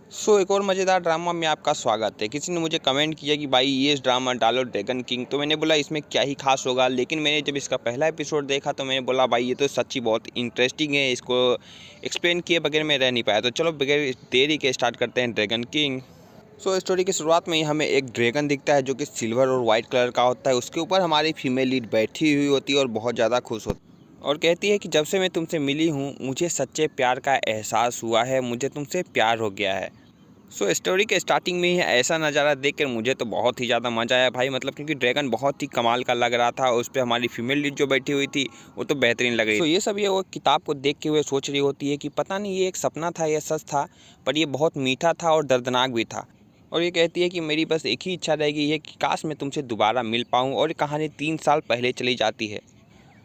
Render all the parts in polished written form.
एक और मज़ेदार ड्रामा में आपका स्वागत है। किसी ने मुझे कमेंट किया कि भाई ये ड्रामा डालो ड्रैगन किंग, तो मैंने बोला इसमें क्या ही खास होगा। लेकिन मैंने जब इसका पहला एपिसोड देखा तो मैंने बोला भाई ये तो सच्ची बहुत इंटरेस्टिंग है, इसको एक्सप्लेन किए बगैर मैं रह नहीं पाया। तो चलो बगैर देरी के स्टार्ट करते हैं ड्रैगन किंग। स्टोरी की शुरुआत में ही हमें एक ड्रैगन दिखता है जो कि सिल्वर और वाइट कलर का होता है। उसके ऊपर हमारी फीमेल लीड बैठी हुई होती है और बहुत ज़्यादा खुश होती है और कहती है कि जब से मैं तुमसे मिली हूँ मुझे सच्चे प्यार का एहसास हुआ है, मुझे तुमसे प्यार हो गया है। स्टोरी के स्टार्टिंग में ही ऐसा नज़ारा देखकर मुझे तो बहुत ही ज़्यादा मज़ा आया भाई, मतलब क्योंकि ड्रैगन बहुत ही कमाल का लग रहा था। उस पर हमारी फीमेल लीड जो बैठी हुई थी वो तो बेहतरीन लग रही थी। ये सब ये वो किताब को देख के हुए सोच रही होती है कि पता नहीं ये एक सपना था या सच था, पर ये बहुत मीठा था और दर्दनाक भी था। और ये कहती है कि मेरी बस एक ही इच्छा रह गई है कि काश मैं तुमसे दोबारा मिल पाऊँ। और ये कहानी 3 साल पहले चली जाती है।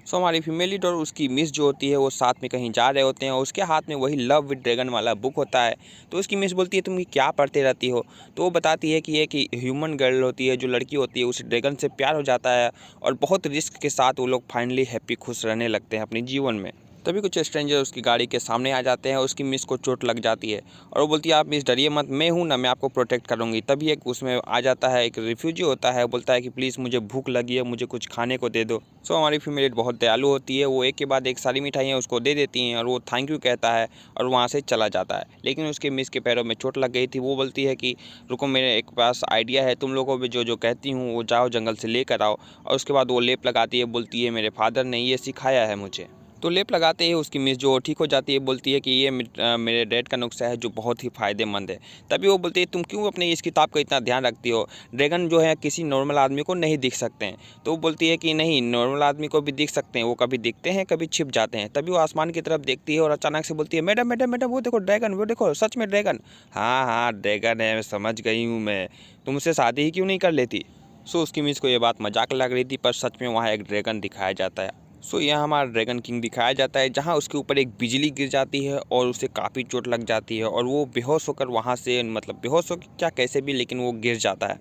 हमारी फीमेल लीड और उसकी मिस जो होती है वो साथ में कहीं जा रहे होते हैं और उसके हाथ में वही लव विद ड्रैगन वाला बुक होता है। तो उसकी मिस बोलती है तुम ये क्या पढ़ते रहती हो। तो वो बताती है कि एक ह्यूमन गर्ल होती है, जो लड़की होती है, उस ड्रैगन से प्यार हो जाता है और बहुत रिस्क के साथ वो लोग फाइनली हैप्पी खुश रहने लगते हैं अपने जीवन में। तभी कुछ स्ट्रेंजर उसकी गाड़ी के सामने आ जाते हैं और उसकी मिस को चोट लग जाती है और वो बोलती है आप मिस डरिए मत, मैं हूँ ना, मैं आपको प्रोटेक्ट करूँगी। तभी एक उसमें आ जाता है, एक रिफ्यूजी होता है, बोलता है कि प्लीज़ मुझे भूख लगी है, मुझे कुछ खाने को दे दो। हमारी फीमेल बहुत दयालु होती है, वो एक के बाद एक सारी मिठाइयाँ उसको दे देती हैं और वो थैंक यू कहता है और वहाँ से चला जाता है। लेकिन उसके मिस के पैरों में चोट लग गई थी। वो बोलती है कि रुको, मेरे एक पास आइडिया है, तुम लोगों को भी जो जो कहती हूँ वो जाओ जंगल से लेकर आओ। और उसके बाद वो लेप लगाती है, बोलती है मेरे फादर ने ये सिखाया है मुझे। तो लेप लगाते ही उसकी मिस जो ठीक हो जाती है, बोलती है कि ये मेरे डैड का नुस्खा है जो बहुत ही फ़ायदेमंद है। तभी वो बोलती है तुम क्यों अपने इस किताब का इतना ध्यान रखती हो, ड्रैगन जो है किसी नॉर्मल आदमी को नहीं दिख सकते हैं। तो वो बोलती है कि नहीं, नॉर्मल आदमी को भी दिख सकते हैं, वो कभी दिखते हैं कभी छिप जाते हैं। तभी वो आसमान की तरफ देखती है और अचानक से बोलती है मैडम मैडम मैडम वो देखो ड्रैगन, वो देखो सच में ड्रैगन। हाँ हाँ ड्रैगन है, समझ गई हूँ मैं, तुमसे शादी ही क्यों नहीं कर लेती। उसकी मिस को ये बात मजाक लग रही थी, पर सच में वहाँ एक ड्रैगन दिखाया जाता है। यहाँ हमारा ड्रैगन किंग दिखाया जाता है, जहाँ उसके ऊपर एक बिजली गिर जाती है और उसे काफ़ी चोट लग जाती है और वो बेहोश होकर वहाँ से, मतलब बेहोश हो क्या कैसे भी, लेकिन वो गिर जाता है।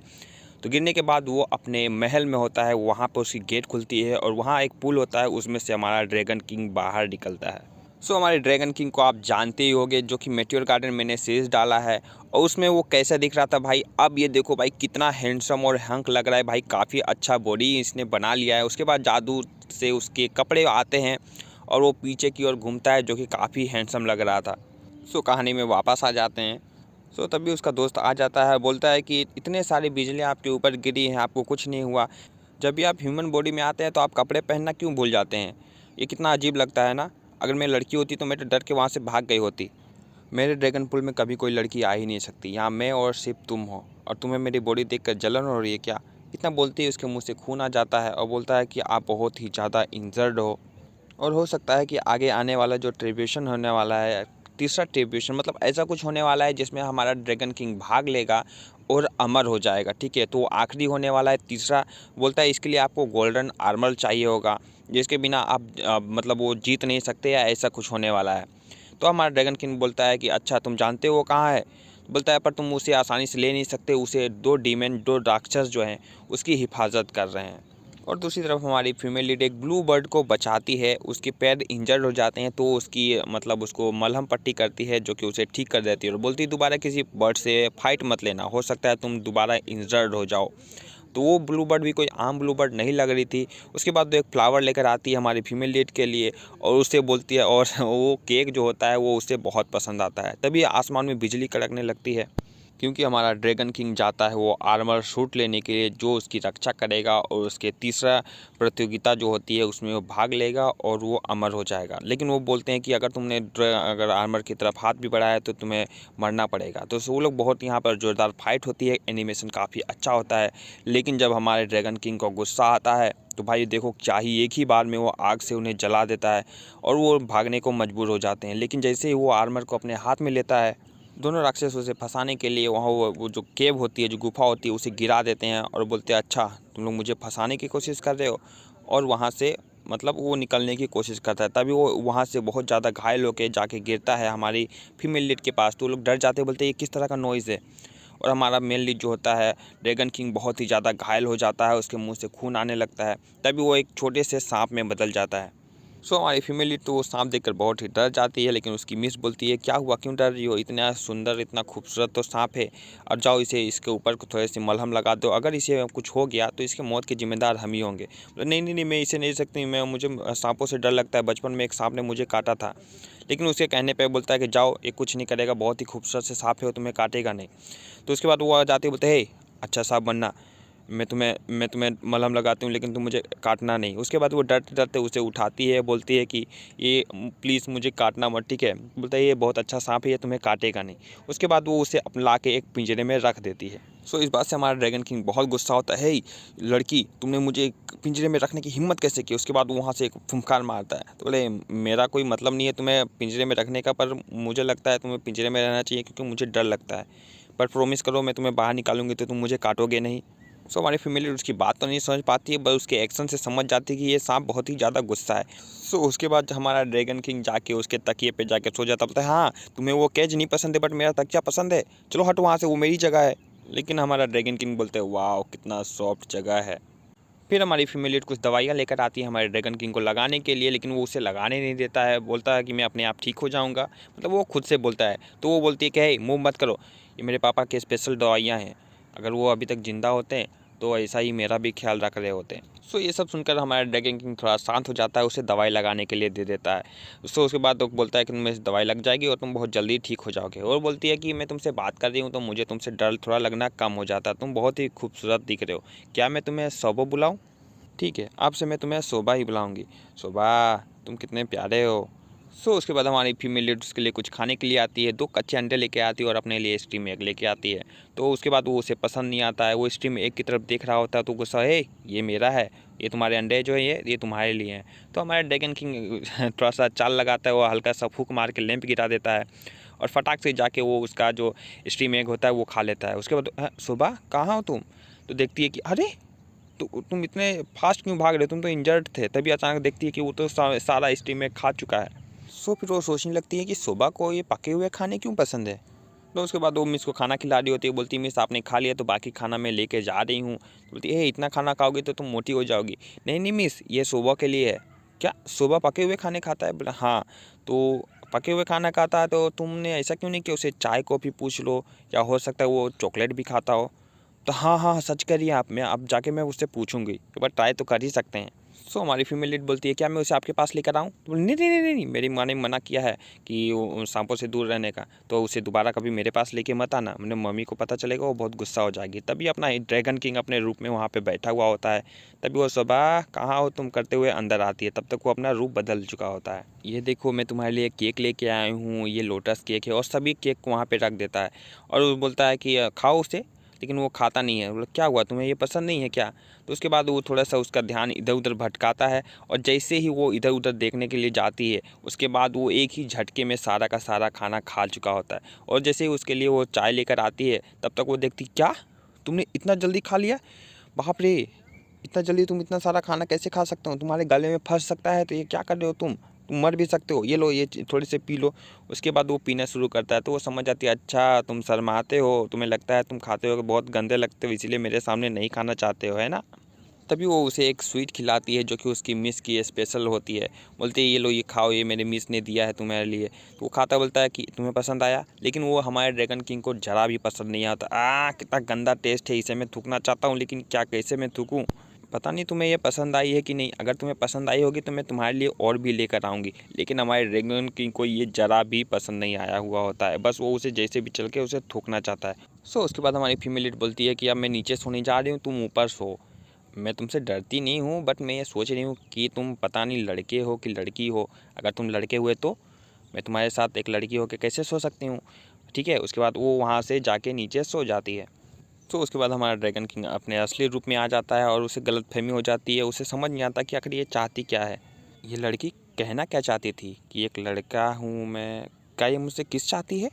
तो गिरने के बाद वो अपने महल में होता है, वहाँ पर उसकी गेट खुलती है और वहाँ एक पुल होता है, उसमें से हमारा ड्रैगन किंग बाहर निकलता है। हमारे ड्रैगन किंग को आप जानते ही होंगे, जो कि मेटियोर गार्डन मैंने सीरीज डाला है और उसमें वो कैसा दिख रहा था भाई। अब ये देखो भाई कितना हैंडसम और हंक लग रहा है भाई, काफ़ी अच्छा बॉडी इसने बना लिया है। उसके बाद जादू से उसके कपड़े आते हैं और वो पीछे की ओर घूमता है, जो कि काफ़ी हैंडसम लग रहा था। कहानी में वापस आ जाते हैं। तभी उसका दोस्त आ जाता है, बोलता है कि इतने सारी बिजलियाँ आपके ऊपर गिरी हैं, आपको कुछ नहीं हुआ। जब भी आप ह्यूमन बॉडी में आते हैं तो आप कपड़े पहनना क्यों भूल जाते हैं, ये कितना अजीब लगता है ना। अगर मैं लड़की होती तो मैं तो डर के वहाँ से भाग गई होती। मेरे ड्रैगन पुल में कभी कोई लड़की आ ही नहीं सकती, यहाँ मैं और सिर्फ तुम हो, और तुम्हें मेरी बॉडी देखकर जलन हो रही है क्या। इतना बोलते ही उसके मुंह से खून आ जाता है और बोलता है कि आप बहुत ही ज़्यादा इंजर्ड हो और हो सकता है कि आगे आने वाला जो ट्रिब्यूशन होने वाला है, तीसरा ट्रिब्यूशन, मतलब ऐसा कुछ होने वाला है जिसमें हमारा ड्रैगन किंग भाग लेगा और अमर हो जाएगा। ठीक है, तो वो आखिरी होने वाला है तीसरा। बोलता है इसके लिए आपको गोल्डन आर्मर चाहिए होगा, जिसके बिना आप मतलब वो जीत नहीं सकते, या ऐसा कुछ होने वाला है। तो हमारा ड्रैगन किंग बोलता है कि अच्छा तुम जानते हो वो कहाँ है। बोलता है पर तुम उसे आसानी से ले नहीं सकते, उसे दो राक्षस जो हैं उसकी हिफाजत कर रहे हैं। और दूसरी तरफ हमारी फीमेल लीड एक ब्लू बर्ड को बचाती है, उसके पैर इंजर्ड हो जाते हैं तो उसकी मतलब उसको मलहम पट्टी करती है, जो कि उसे ठीक कर देती है और बोलती है दोबारा किसी बर्ड से फाइट मत लेना, हो सकता है तुम दोबारा इंजर्ड हो जाओ। तो वो ब्लू बर्ड भी कोई आम ब्लू बर्ड नहीं लग रही थी। उसके बाद वो एक फ्लावर लेकर आती है हमारी फीमेल लीड के लिए और उससे बोलती है, और वो केक जो होता है वो उसे बहुत पसंद आता है। तभी आसमान में बिजली कड़कने लगती है, क्योंकि हमारा ड्रैगन किंग जाता है वो आर्मर सूट लेने के लिए जो उसकी रक्षा करेगा और उसके तीसरा प्रतियोगिता जो होती है उसमें वो भाग लेगा और वो अमर हो जाएगा। लेकिन वो बोलते हैं कि अगर तुमने अगर आर्मर की तरफ हाथ भी बढ़ाया तो तुम्हें मरना पड़ेगा। तो वो लोग बहुत, यहाँ पर जोरदार फाइट होती है, एनिमेशन काफ़ी अच्छा होता है। लेकिन जब हमारे ड्रैगन किंग को गुस्सा आता है तो भाई देखो क्या ही, एक ही बार में वो आग से उन्हें जला देता है और वो भागने को मजबूर हो जाते हैं। लेकिन जैसे ही वो आर्मर को अपने हाथ में लेता है, दोनों राक्षस उसे फंसाने के लिए वहाँ वो जो केव होती है, जो गुफा होती है, उसे गिरा देते हैं और बोलते हैं अच्छा तुम लोग मुझे फंसाने की कोशिश कर रहे हो। और वहाँ से मतलब वो निकलने की कोशिश करता है। तभी वो वहाँ से बहुत ज़्यादा घायल होकर जाके गिरता है हमारी फीमेल लीड के पास। तो वो लोग डर जाते, बोलते हैं ये किस तरह का नॉइज़ है। और हमारा मेल लीड जो होता है ड्रैगन किंग बहुत ही ज़्यादा घायल हो जाता है, उसके मुँह से खून आने लगता है। तभी वो एक छोटे से सांप में बदल जाता है। सो हमारी फीमेल लीड तो वो सांप देखकर बहुत ही डर जाती है, लेकिन उसकी मिस बोलती है क्या हुआ, क्यों डर रही हो, इतना सुंदर इतना खूबसूरत तो सांप है, और जाओ इसे इसके ऊपर थोड़े से मलहम लगा दो, अगर इसे कुछ हो गया तो इसके मौत के जिम्मेदार हम ही होंगे। नहीं नहीं नहीं, मैं इसे नहीं सकती, मैं मुझे सांपों से डर लगता है, बचपन में एक सांप ने मुझे काटा था। लेकिन उसके कहने पर बोलता है कि जाओ ये कुछ नहीं करेगा, बहुत ही खूबसूरत से सांप है वो, तुम्हें काटेगा नहीं। तो उसके बाद वो आ जाते बोलते हे अच्छा सांप बनना, मैं तुम्हें मलहम लगाती हूँ, लेकिन तुम मुझे काटना नहीं। उसके बाद वो डरते डरते उसे उठाती है, बोलती है कि ये प्लीज़ मुझे काटना मत, ठीक है। बोलता है ये बहुत अच्छा सांप है, ये तुम्हें काटेगा नहीं। उसके बाद वो उसे ला के एक पिंजरे में रख देती है। सो इस बात से हमारा ड्रैगन किंग बहुत गुस्सा होता है, हे लड़की तुमने मुझे पिंजरे में रखने की हिम्मत कैसे की। उसके बाद वो वहाँ से एक फुंकार मारता है। तो बोले मेरा कोई मतलब नहीं है तुम्हें पिंजरे में रखने का, पर मुझे लगता है तुम्हें पिंजरे में रहना चाहिए क्योंकि मुझे डर लगता है, पर प्रॉमिस करो मैं तुम्हें बाहर निकालूंगी तो तुम मुझे काटोगे नहीं। सो हमारी फैमिली उसकी बात तो नहीं समझ पाती है, बस उसके एक्शन से समझ जाती है कि ये सांप बहुत ही ज़्यादा गुस्सा है। सो उसके बाद हमारा ड्रैगन किंग जाके उसके तकिए पे जाके सो जाता, बोलता है हाँ तुम्हें वो केज नहीं पसंद है बट मेरा तकिया पसंद है, चलो हटो वहाँ से, वो मेरी जगह है। लेकिन हमारा ड्रैगन किंग बोलते हैं वाह कितना सॉफ्ट जगह है। फिर हमारी फीमेल लीड कुछ दवाइयाँ लेकर आती है हमारे ड्रैगन किंग को लगाने के लिए, लेकिन वो उसे लगाने नहीं देता है, बोलता है कि मैं अपने आप ठीक हो जाऊँगा, मतलब वो खुद से बोलता है। तो वो बोलती है कि हे मूव मत करो, ये मेरे पापा के स्पेशल दवाइयाँ हैं, अगर वो अभी तक ज़िंदा होते हैं तो ऐसा ही मेरा भी ख्याल रख रहे होते हैं। सो ये सब सुनकर हमारा ड्रैगन किंग थोड़ा शांत हो जाता है, उसे दवाई लगाने के लिए दे देता है। सो उसके बाद वो बोलता है कि तुम्हें दवाई लग जाएगी और तुम बहुत जल्दी ठीक हो जाओगे। और बोलती है कि मैं तुमसे बात कर रही हूँ तो मुझे तुमसे डर थोड़ा लगना कम हो जाता है, तुम बहुत ही खूबसूरत दिख रहे हो, क्या मैं तुम्हें शोभा बुलाऊँ। ठीक है अब से मैं तुम्हें शोभा ही बुलाऊंगी, शोभा तुम कितने प्यारे हो। सो उसके बाद हमारी फीमेल लीड उसके लिए कुछ खाने के लिए आती है, 2 कच्चे अंडे लेके आती है और अपने लिए स्टीम एग लेके आती है। तो उसके बाद वो उसे पसंद नहीं आता है, वो स्टीम एग की तरफ देख रहा होता है तो गुस्सा है ये मेरा है, ये तुम्हारे अंडे जो है ये तुम्हारे लिए हैं। तो हमारे ड्रैगन किंग थोड़ा सा चाल लगाता है, वो हल्का सा फूंक मार के लैंप गिरा देता है और फटाक से जाके वो उसका जो स्टीम एग होता है वो खा लेता है। उसके बाद शोभा कहाँ हो तुम, तो देखती है कि अरे तो तुम इतने फास्ट क्यों भाग रहे हो, तुम तो इंजर्ड थे। तभी अचानक देखती है कि वो तो सारा स्टीम में खा चुका है। सो फिर वो सोचने लगती है कि शोभा को ये पके हुए खाने क्यों पसंद है। तो उसके बाद वो मिस को खाना खिला रही होती है, बोलती है मिस आपने खा लिया तो बाकी खाना मैं लेके जा रही हूँ। बोलती है इतना खाना खाओगी तो तुम मोटी हो जाओगी। नहीं नहीं मिस ये शोभा के लिए है। क्या शोभा पके हुए खाने खाता है, बोला हाँ। तो पके हुए खाना खाता है तो तुमने ऐसा क्यों नहीं कि उसे चाय कॉफ़ी पूछ लो, या हो सकता है वो चॉकलेट भी खाता हो। तो हाँ हाँ सच करिए आप, मैं अब जाके मैं उससे पूछूंगी, एक बार ट्राई तो कर ही सकते हैं। सो हमारी फीमेल लीड बोलती है क्या मैं उसे आपके पास लेकर आऊँ, तो नहीं नहीं नहीं नहीं, मेरी माँ ने मना किया है कि वो सांपों से दूर रहने का, तो उसे दोबारा कभी मेरे पास लेके मत आना, मैंने मम्मी को पता चलेगा वो बहुत गुस्सा हो जाएगी। तभी अपना ड्रैगन किंग अपने रूप में वहाँ पे बैठा हुआ होता है। तभी वो सुबह कहाँ हो तुम करते हुए अंदर आती है, तब तक वो अपना रूप बदल चुका होता है। ये देखो मैं तुम्हारे लिए केक लेके आया हूँ, ये लोटस केक है, और सभी केक को वहाँ पे रख देता है और वो बोलता है कि खाओ उसे, लेकिन वो खाता नहीं है। बोला क्या हुआ तुम्हें ये पसंद नहीं है क्या। तो उसके बाद वो थोड़ा सा उसका ध्यान इधर उधर भटकाता है, और जैसे ही वो इधर उधर देखने के लिए जाती है उसके बाद वो एक ही झटके में सारा का सारा खाना खा चुका होता है। और जैसे ही उसके लिए वो चाय लेकर आती है तब तक वो देखती क्या तुमने इतना जल्दी खा लिया, बाप रे इतना जल्दी तुम इतना सारा खाना कैसे खा सकते हो, तुम्हारे गले में फंस सकता है, तो ये क्या कर रहे हो तुम मर भी सकते हो, ये लो ये थोड़ी से पी लो। उसके बाद वो पीना शुरू करता है तो वो समझ जाती है अच्छा तुम शर्माते हो, तुम्हें लगता है तुम खाते हो बहुत गंदे लगते हो इसीलिए मेरे सामने नहीं खाना चाहते हो, है ना। तभी वो उसे एक स्वीट खिलाती है जो कि उसकी मिस की स्पेशल होती है। बोलती है ये लो ये खाओ, ये मेरे मिस ने दिया है तुम्हारे लिए। तो वो खाता बोलता है कि तुम्हें पसंद आया, लेकिन वो हमारे ड्रैगन किंग को जरा भी पसंद नहीं आता। कितना गंदा टेस्ट है, इसे मैं थूकना चाहता हूँ लेकिन क्या कैसे मैं थूकूँ। पता नहीं तुम्हें ये पसंद आई है कि नहीं, अगर तुम्हें पसंद आई होगी तो मैं तुम्हारे लिए और भी लेकर आऊँगी। लेकिन हमारे ड्रैगन किंग को ये जरा भी पसंद नहीं आया हुआ होता है, बस वो उसे जैसे भी चल के उसे थूकना चाहता है। सो उसके बाद हमारी फीमेल लीड बोलती है कि अब मैं नीचे सोने जा रही हूँ, तुम ऊपर सो। मैं तुमसे डरती नहीं हूँ बट मैं ये सोच रही हूँ कि तुम पता नहीं लड़के हो कि लड़की हो, अगर तुम लड़के हुए तो मैं तुम्हारे साथ एक लड़की होकर कैसे सो सकती हूँ। ठीक है उसके बाद वो वहाँ से जाके नीचे सो जाती है। तो उसके बाद हमारा ड्रैगन किंग अपने असली रूप में आ जाता है और उसे गलतफहमी हो जाती है, उसे समझ नहीं आता कि आखिर ये चाहती क्या है, ये लड़की कहना क्या चाहती थी कि एक लड़का हूँ मैं, क्या ये मुझसे किस चाहती है।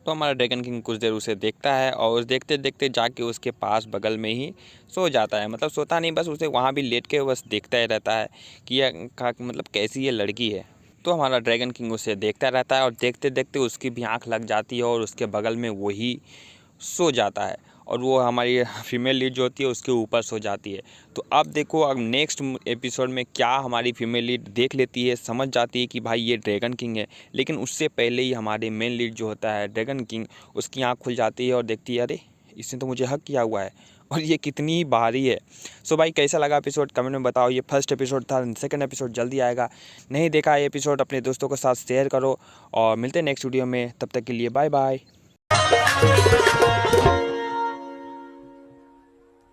तो हमारा ड्रैगन किंग कुछ देर उसे देखता है और देखते देखते जाके उसके पास बगल में ही सो जाता है, मतलब सोता नहीं बस उसे वहाँ भी लेट के बस देखता ही रहता है कि यह मतलब कैसी ये लड़की है। तो हमारा ड्रैगन किंग उसे देखता रहता है और देखते देखते उसकी भी आँख लग जाती है और उसके बगल में वही सो जाता है। और वो हमारी फीमेल लीड जो होती है उसके ऊपर सो जाती है। तो अब देखो, अब नेक्स्ट एपिसोड में क्या हमारी फीमेल लीड देख लेती है, समझ जाती है कि भाई ये ड्रैगन किंग है। लेकिन उससे पहले ही हमारे मेन लीड जो होता है ड्रैगन किंग, उसकी आँख खुल जाती है और देखती है अरे इसने तो मुझे हक किया हुआ है और ये कितनी भारी है। सो भाई कैसा लगा एपिसोड कमेंट में बताओ। ये फर्स्ट एपिसोड था, सेकंड एपिसोड जल्दी आएगा। नहीं देखा ये एपिसोड अपने दोस्तों के साथ शेयर करो और मिलते हैं नेक्स्ट वीडियो में। तब तक के लिए बाय बाय।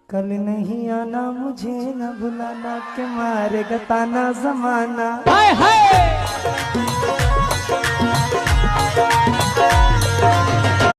कल नहीं आना मुझे न भुलाना के मारेगा ताना जमाना। हाय हाय